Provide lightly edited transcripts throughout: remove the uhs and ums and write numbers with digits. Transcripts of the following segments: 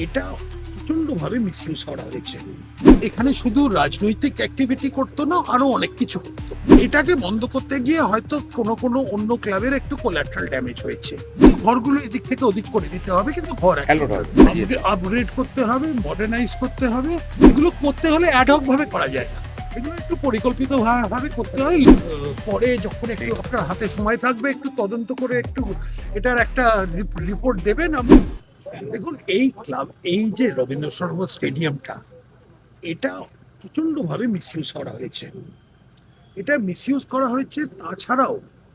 এটা প্রচন্ডভাবে মিসইউজ করা হয়েছে। এখানে শুধু রাজনৈতিক অ্যাক্টিভিটি করতো না, আরো অনেক কিছু করতো। এটাকে বন্ধ করতে গিয়ে হয়তো কোনো অন্য ক্লাবের একটু কোলাটারাল ড্যামেজ হয়েছে। ঘরগুলো এদিক থেকে ওদিক করে দিতে হবে, কিন্তু ঘর আপগ্রেড করতে হবে, মডার্নাইজ করতে হবে। এগুলো করতে হলে অ্যাডহক ভাবে করা যায় না, এগুলো একটু পরিকল্পিত ভাবে করতে হয়। পরে যখন একটু আপনার হাতে সময় থাকবে, একটু তদন্ত করে একটু এটার একটা রিপোর্ট দেবেন। দেখুন, এই ক্লাব, এই যে রবীন্দ্র সরোবর স্টেডিয়ামটা, এটা প্রচন্ডভাবে মিসইউজ করা হয়েছে। এটা মিসইউজ করা হয়েছে, তাছাড়াও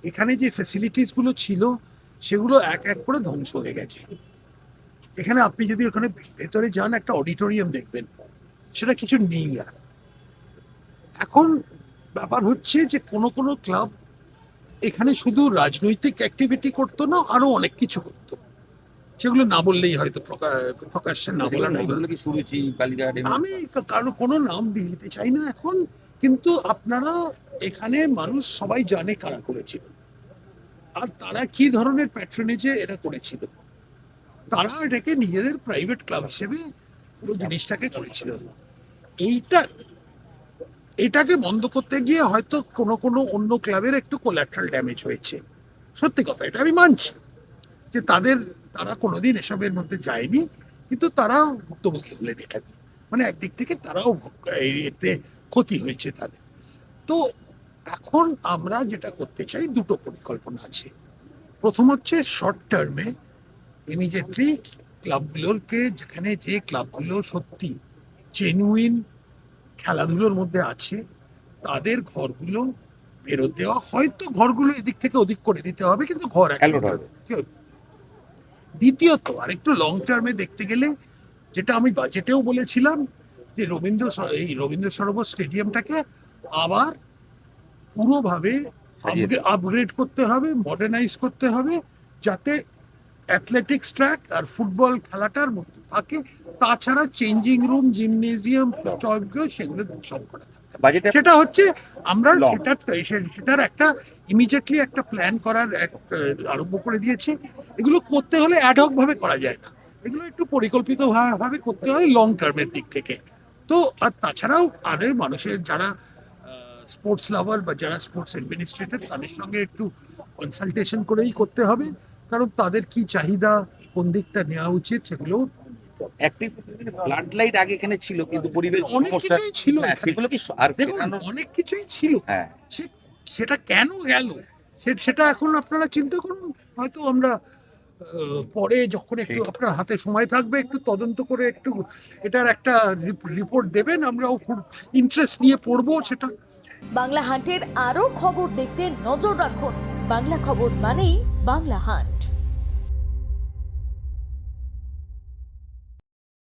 এখানে যে ফ্যাসিলিটিসগুলো ছিল সেগুলো এক এক করে ধ্বংস হয়ে গেছে। এখানে আপনি যদি ওখানে ভেতরে যান, একটা অডিটোরিয়াম দেখবেন, সেটা কিছু নেই আর। এখন ব্যাপার হচ্ছে যে কোনো ক্লাব এখানে শুধু রাজনৈতিক অ্যাক্টিভিটি করতো না, আরো অনেক কিছু করতো, সেগুলো না বললেই হয়তো প্রকাশ্যে না বলাটাই ভালো। আমি কারো কোনো নাম দিতে চাই না এখন, কিন্তু আপনারা এখানে মানুষ সবাই জানে কারা করেছিল আর তারা কি ধরনের প্যাট্রনেজে এটা করেছিল। তারা এটাকে নিজেদের প্রাইভেট ক্লাব হিসেবে পুরো জিনিসটাকে করেছিল। এটাকে বন্ধ করতে গিয়ে হয়তো কোনো অন্য ক্লাবের একটু কোলাটারাল ড্যামেজ হয়েছে। সত্যি কথা, এটা আমি মানছি যে তারা কোনোদিন এসবের মধ্যে যায়নি, কিন্তু তারা ভুক্তভোগী হলেন। এটা মানে একদিক থেকে তারাও এতে ক্ষতি হয়েছে তাদের। তো এখন আমরা যেটা করতে চাই, দুটো পরিকল্পনা আছে। প্রথম হচ্ছে শর্ট টার্মে ইমিডিয়েটলি ক্লাবগুলোকে, যেখানে যে ক্লাবগুলো সত্যি জেনুইন খেলাধুলোর মধ্যে আছে, তাদের ঘরগুলো ফেরত দেওয়া, হয়তো ঘরগুলো এদিক থেকে ওদিক করে দিতে হবে, কিন্তু ঘর দ্বিতীয়ত আরেকটু লং টার্মে দেখতে গেলে, যেটা আমি বাজেটেও বলেছিলাম, যে রবীন্দ্র সরোবর স্টেডিয়ামটাকে আবার পুরোভাবে আপগ্রেড করতে হবে, মডার্নাইজ করতে হবে, যাতে অ্যাথলেটিক্স ট্র্যাক আর ফুটবল খেলাটার মধ্যে থাকে। তাছাড়া চেঞ্জিং রুম, জিমনেজিয়াম, সেগুলো সব করা থাকে। সেটা হচ্ছে আমরা সেটার একটা ইমিডিয়েটলি একটা প্ল্যান করার আরম্ভ করে দিয়েছি। এগুলো করতে হলে অ্যাডহক ভাবে করা যায় না, এগুলো একটু পরিকল্পিত ভাবে করতে হয় লং টার্মের দিক থেকে। তো আর তাছাড়াও আদের মানুষের যারা স্পোর্টস লাভার বা যারা স্পোর্টস অ্যাডমিনিস্ট্রেটর, তাদের সঙ্গে একটু কনসালটেশন করেই করতে হবে, কারণ তাদের কি চাহিদা, কোন দিকটা নেওয়া উচিত, সেগুলো ফ্লাড লাইট আগে এখানে ছিল, কিন্তু পরিবেশ অনেক কিছুই ছিল। সেগুলো কি আর অনেক কিছুই ছিল, সেটা কেন গেল সেটা এখন আপনারা চিন্তা করুন। হয়তো আমরা পরে যখন একটু আপনার হাতে সময় থাকবে, একটু তদন্ত করে একটু এটার একটা রিপোর্ট দেবেন, আমরাও খুব ইন্টারেস্ট নিয়ে পড়বো সেটা। বাংলা হান্টের আরো খবর দেখতে নজর রাখুন। বাংলা খবর মানেই বাংলা হান্ট।